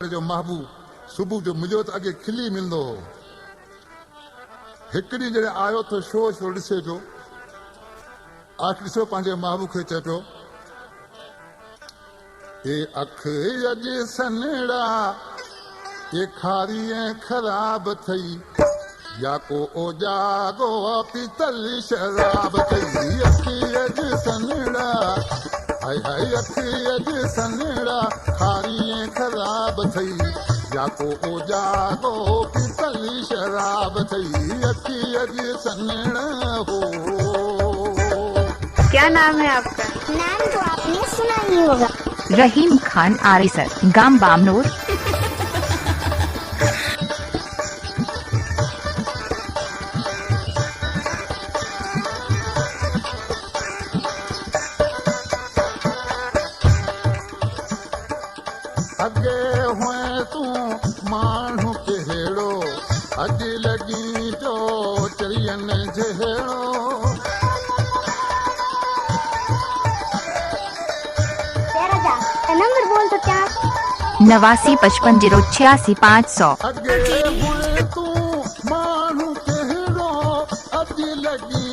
जो महबूब सुबह जो मुझे तो अगे खिली मिलंदो हो। एक ॾींहुं जॾहिं आयो तो शो ॾिसे पियो, आख़िर ॾिसो पंहिंजे महबूब खे चए पियो, ए अख अॼु सनड़ा ए खारी ऐं ख़राब थई, या को ओ जागो पीतल शराब थई। अख अॼु सनड़ा हाय हाय, अख अॼु सनड़ा खारी ऐं ख़राब थई, या को ओ जागो पीतल शराब थई। अख अॼु सनड़ा हो। क्या नाम है आपका? नाम तो आपने सुना ही होगा। रहीम खान आरिसर, गांव बामनोर। अगे हुए तू माण्हू कहिड़ो, अॼु लॻी जो चरियन जहिड़ो। तेरा जा नंबर बोल तो क्या? 8955086500। अगे हुए तू माण्हू कहिड़ो, अॼु लॻी